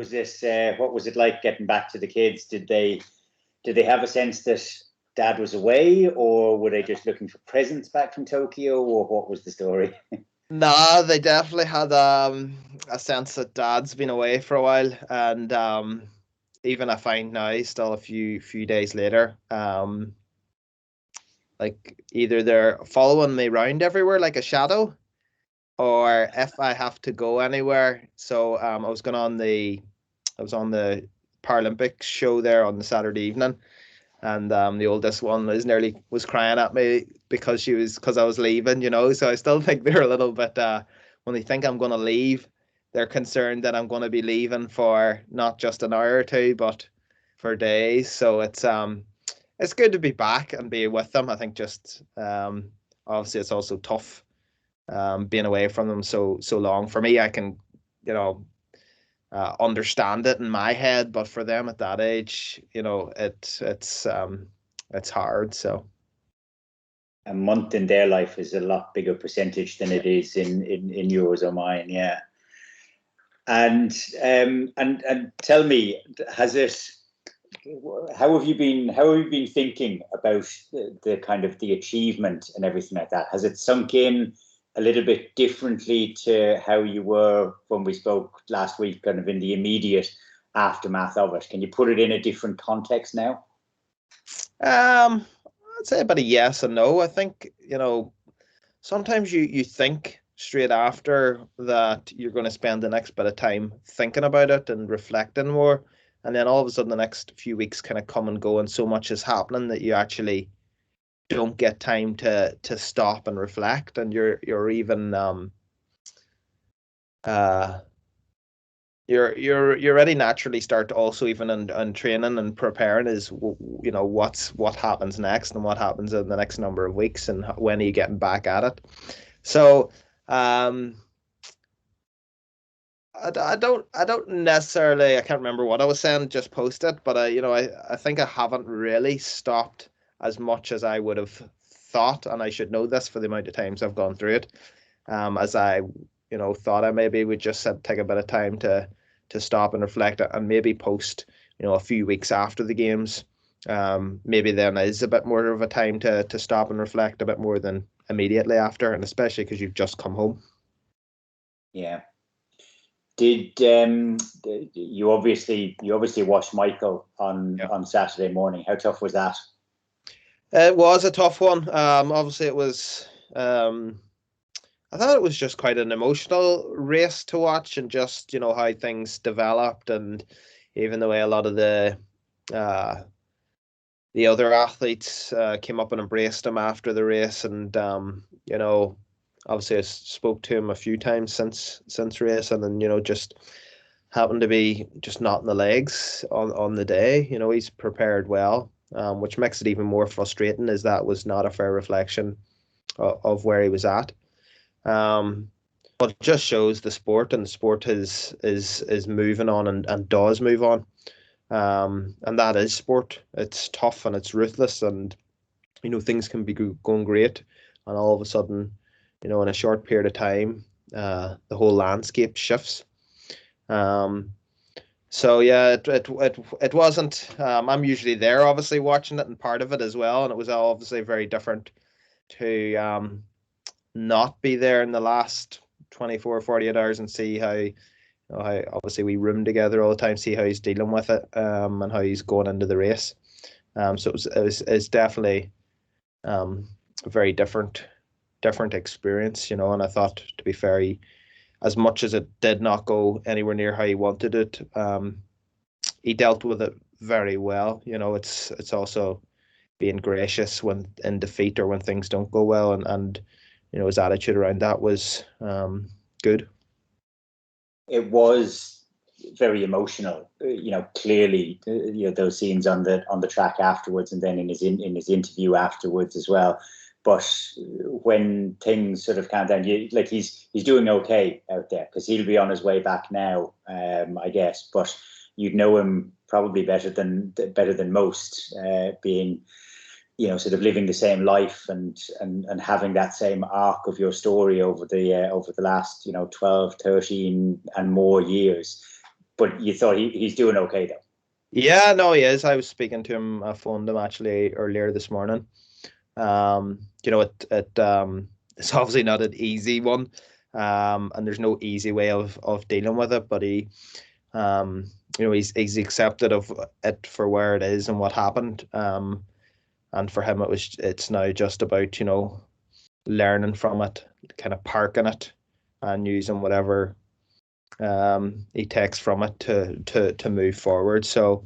was this? What was it like getting back to the kids? Did they have a sense that Dad was away, or were they just looking for presents back from Tokyo, or what was the story? Nah, they definitely had a sense that Dad's been away for a while, and even I find now, still a few days later, like either they're following me around everywhere like a shadow, or if I have to go anywhere. So I was on the Paralympic show there on the Saturday evening, and the oldest one was crying at me because I was leaving, So I still think they're a little bit when they think I'm going to leave, they're concerned that I'm going to be leaving for not just an hour or two, but for days. So it's good to be back and be with them. I think just obviously it's also tough being away from them so long. For me, I can understand it in my head, but for them at that age, it's hard. So a month in their life is a lot bigger percentage than it is in yours or mine. Yeah. And tell me, how have you been thinking about the kind of the achievement and everything like that? Has it sunk in a little bit differently to how you were when we spoke last week, kind of in the immediate aftermath of it? Can you put it in a different context now? I'd say about a yes and no. I think, sometimes you think straight after that you're going to spend the next bit of time thinking about it and reflecting more. And then all of a sudden the next few weeks kind of come and go, and so much is happening that you actually don't get time to stop and reflect. And you're even you're already naturally start to also even on training and preparing is what happens next and what happens in the next number of weeks and when are you getting back at it. So I don't necessarily, I can't remember what I was saying, just post it, but I think I haven't really stopped as much as I would have thought, and I should know this for the amount of times I've gone through it, as I thought I maybe would just take a bit of time to stop and reflect and maybe post a few weeks after the games. Maybe then is a bit more of a time to stop and reflect a bit more than immediately after, and especially because you've just come home. Yeah. Did you obviously watched Michael on Saturday morning? How tough was that? It was a tough one. Obviously it was I thought it was just quite an emotional race to watch, and just how things developed, and even the way a lot of the other athletes came up and embraced him after the race, and obviously I spoke to him a few times since race, and then just happened to be just not in the legs on the day. He's prepared well, which makes it even more frustrating, as that was not a fair reflection of where he was at. But it just shows the sport, and the sport is moving on and does move on. And that is sport. It's tough and it's ruthless, and things can be going great, and all of a sudden, in a short period of time, the whole landscape shifts. So yeah, it wasn't. I'm usually there, obviously watching it and part of it as well, and it was obviously very different to not be there in the last 24 or 48 hours and see how obviously we room together all the time, see how he's dealing with it, and how he's going into the race. So it's definitely a very different experience, and I thought, to be fair, as much as it did not go anywhere near how he wanted it, he dealt with it very well. It's also being gracious when in defeat or when things don't go well, and his attitude around that was good. It was very emotional, clearly, those scenes on the track afterwards, and then in his interview afterwards as well. But when things sort of calm down, he's doing okay out there, because he'll be on his way back now, I guess. But you'd know him probably better than most, being sort of living the same life and having that same arc of your story over the last 12, 13 and more years. but you thought he's doing okay though. Yeah, no, he is. I was speaking to him. I phoned him actually earlier this morning. It's obviously not an easy one, and there's no easy way of dealing with it. But he's accepted of it for where it is and what happened. And for him, it's now just about learning from it, kind of parking it, and using whatever he takes from it to move forward. So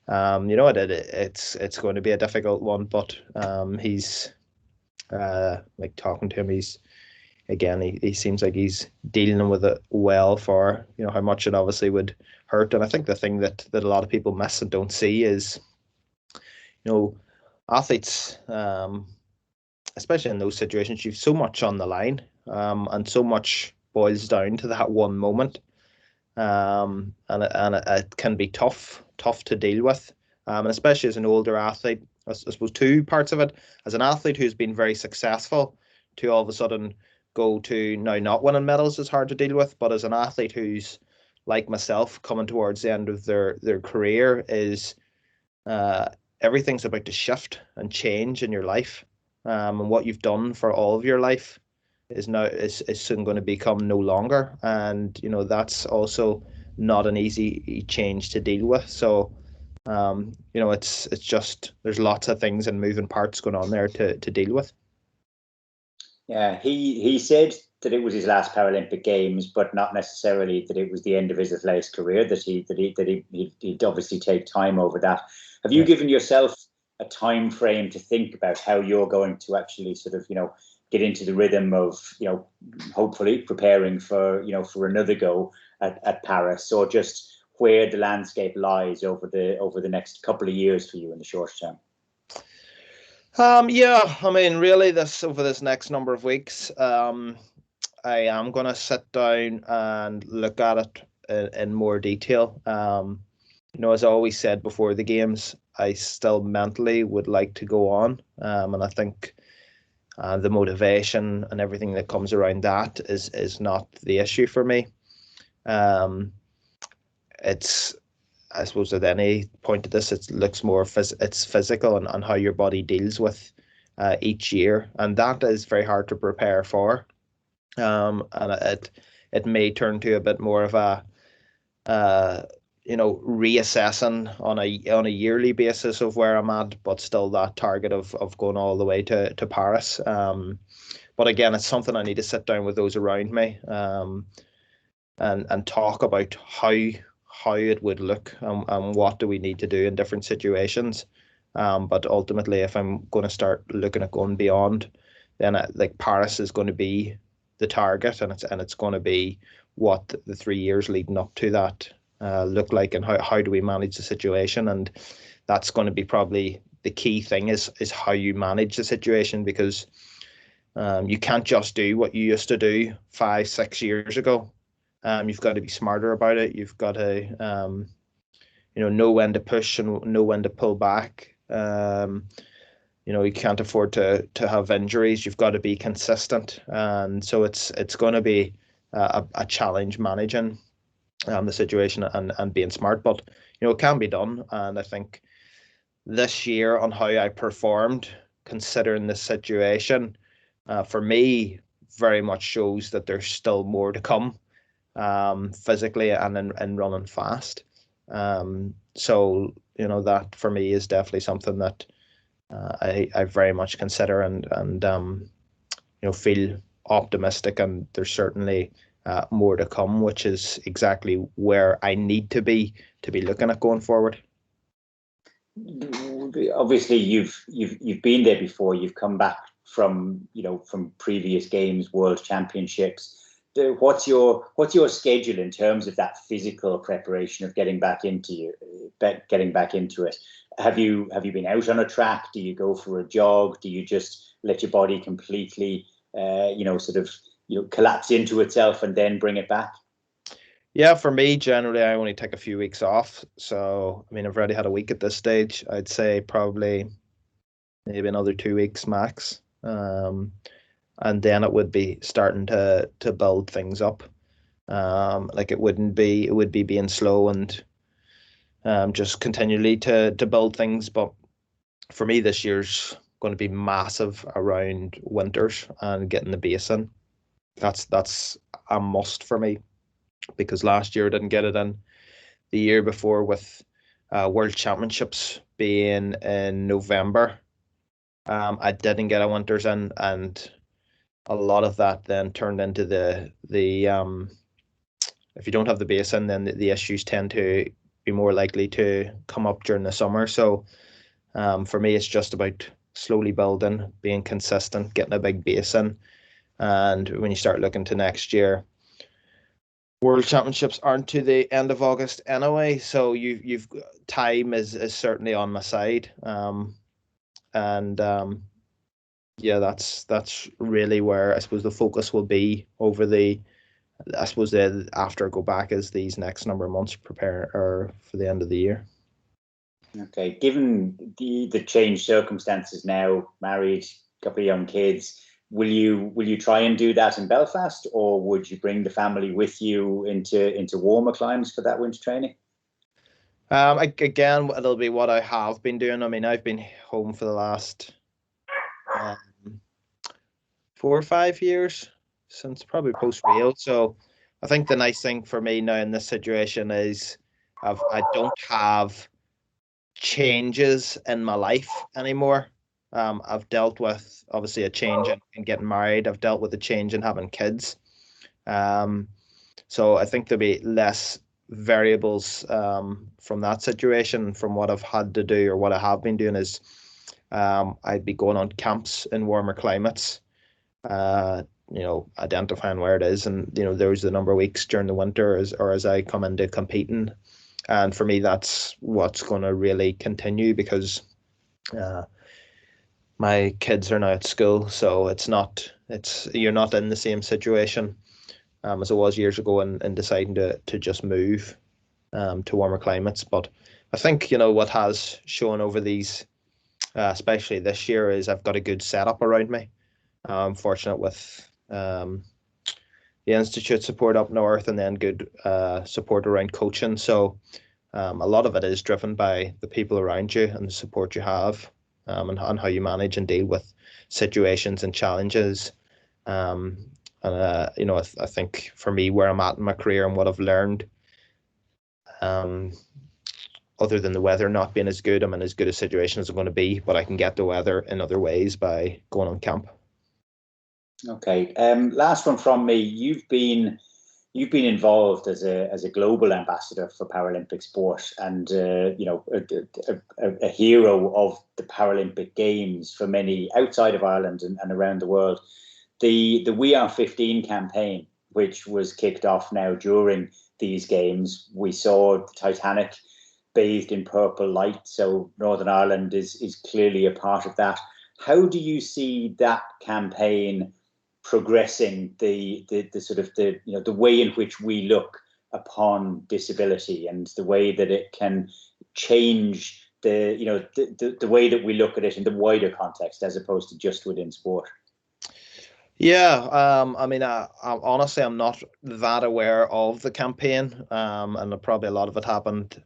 it's going to be a difficult one, but he's like talking to him, he seems like he's dealing with it well for how much it obviously would hurt. And I think the thing that a lot of people miss and don't see is athletes, especially in those situations, you've so much on the line, and so much boils down to that one moment. And it can be tough to deal with, and especially as an older athlete. I suppose two parts of it: as an athlete who's been very successful, to all of a sudden go to now not winning medals is hard to deal with. But as an athlete who's like myself, coming towards the end of their career, is everything's about to shift and change in your life, and what you've done for all of your life is soon going to become no longer, and that's also not an easy change to deal with. So it's just, there's lots of things and moving parts going on there to deal with. Yeah, he said that it was his last Paralympic Games, but not necessarily that it was the end of his athletics career. That he'd obviously take time over that. Have you given yourself a time frame to think about how you're going to actually sort of get into the rhythm of hopefully preparing for another go at Paris, or just where the landscape lies over the next couple of years for you in the short term? Yeah, I mean, really, over this next number of weeks, I am going to sit down and look at it in more detail. As I always said before the games, I still mentally would like to go on, and I think the motivation and everything that comes around that is not the issue for me. It's, I suppose, at any point of this, it looks more it's physical and how your body deals with each year, and that is very hard to prepare for. And it may turn to a bit more of a reassessing on a yearly basis of where I'm at, but still that target of going all the way to Paris. But again, it's something I need to sit down with those around me, and talk about how it would look, and what do we need to do in different situations. But ultimately, if I'm going to start looking at going beyond, then like Paris is going to be the target, and it's going to be what the 3 years leading up to that look like, and how do we manage the situation. And that's going to be probably the key thing, is how you manage the situation, because you can't just do what you used to do 5-6 years ago. You've got to be smarter about it. You've got to know when to push and know when to pull back. You can't afford to have injuries. You've got to be consistent, and so it's going to be a challenge managing the situation and being smart. But it can be done, and I think this year, on how I performed considering the situation, for me, very much shows that there's still more to come, physically and in running fast. So that for me is definitely something that I very much consider, and feel optimistic, and there's certainly more to come, which is exactly where I need to be looking at going forward. Obviously, you've been there before. You've come back from previous games, world championships. What's your schedule in terms of that physical preparation of getting back into it? Have you been out on a track? Do you go for a jog? Do you just let your body completely collapse into itself and then bring it back? Yeah, for me, generally, I only take a few weeks off. So, I mean, I've already had a week at this stage. I'd say probably maybe another 2 weeks max. And then it would be starting to build things up. Like it would be being slow and just continually to build things. But for me, this year's going to be massive around winters and getting the base in. That's a must for me, because last year I didn't get it in. The year before, with World Championships being in November, I didn't get a winters in, and a lot of that then turned into the if you don't have the base in, then the issues tend to be more likely to come up during the summer. So for me, it's just about slowly building, being consistent, getting a big base in. And when you start looking to next year, World Championships aren't to the end of August anyway, so you've time is certainly on my side. And yeah, that's really where I suppose the focus will be over I suppose the after I go back is these next number of months prepare or for the end of the year. Okay, given the changed circumstances now, married, couple of young kids, will you try and do that in Belfast, or would you bring the family with you into warmer climes for that winter training? Again, it'll be what I have been doing. I mean, I've been home for the last 4 or 5 years, since probably post Rio. So I think the nice thing for me now in this situation is I don't have changes in my life anymore. I've dealt with obviously a change in getting married. I've dealt with a change in having kids. So I think there'll be less variables from that situation. From what I've had to do or what I have been doing is I'd be going on camps in warmer climates, identifying where it is, and there's the number of weeks during the winter as I come into competing. And for me, that's what's going to really continue, because my kids are now at school, so you're not in the same situation as it was years ago in deciding to just move to warmer climates. But I think what has shown over these, especially this year, is I've got a good setup around me. I'm fortunate with the institute support up north, and then good support around coaching. So a lot of it is driven by the people around you and the support you have, and how you manage and deal with situations and challenges. I think for me, where I'm at in my career and what I've learned, other than the weather not being as good, I'm in as good a situation as I'm going to be, but I can get the weather in other ways by going on camp. Okay. Last one from me. You've been involved as a global ambassador for Paralympic sport, and a hero of the Paralympic Games for many outside of Ireland and around the world. The We Are 15 campaign, which was kicked off now during these games, we saw the Titanic bathed in purple light, so Northern Ireland is clearly a part of that. How do you see that campaign progressing the sort of the way in which we look upon disability, and the way that it can change the way that we look at it in the wider context as opposed to just within sport? Yeah, I mean, honestly, I'm not that aware of the campaign, and probably a lot of it happened,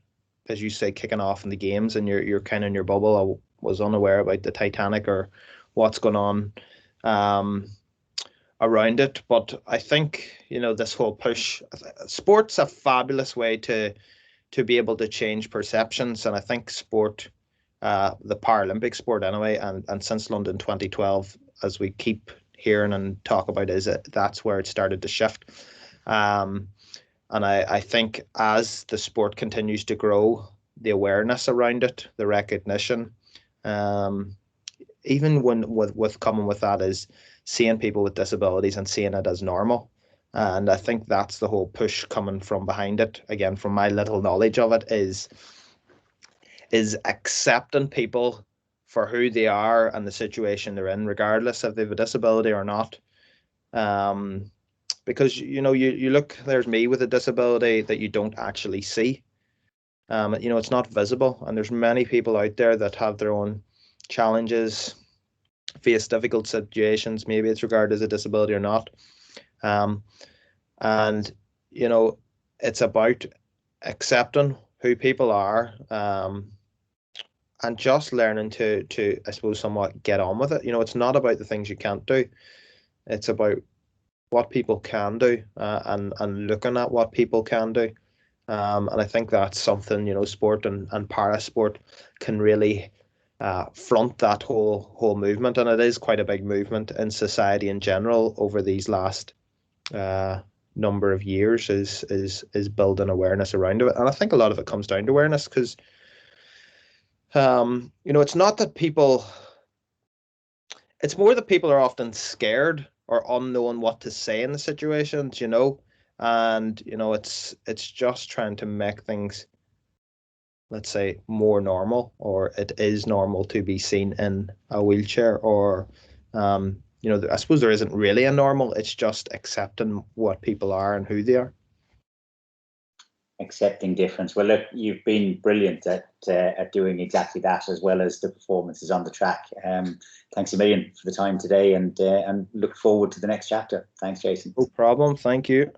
as you say, kicking off in the games, and you're kind of in your bubble. I was unaware about the Titanic or what's going on around it. But I think this whole push, sport's a fabulous way to be able to change perceptions, and I think sport, the Paralympic sport anyway, and since London 2012, as we keep hearing and talk about, that's where it started to shift. And I think as the sport continues to grow, the awareness around it, the recognition, even with coming with that is seeing people with disabilities and seeing it as normal. And I think that's the whole push coming from behind it. Again, from my little knowledge of it, is accepting people for who they are and the situation they're in, regardless if they have a disability or not. Because you look, there's me with a disability that you don't actually see. It's not visible, and there's many people out there that have their own challenges, face difficult situations. Maybe it's regarded as a disability or not. And you know, it's about accepting who people are, and just learning to I suppose somewhat get on with it. You know, it's not about the things you can't do. It's about what people can do, and looking at what people can do. And I think that's something, you know, sport and para sport can really front that whole movement, and it is quite a big movement in society in general over these last number of years. Is building awareness around it, and I think a lot of it comes down to awareness because you know, it's not that people, it's more that people are often scared or unknowing what to say in the situations, you know, and you know, it's just trying to make things, let's say, more normal, or it is normal to be seen in a wheelchair, or you know, I suppose there isn't really a normal. It's just accepting what people are and who they are. Accepting difference. Well, look, you've been brilliant at doing exactly that, as well as the performances on the track. Thanks a million for the time today, and look forward to the next chapter. Thanks, Jason. No problem. Thank you.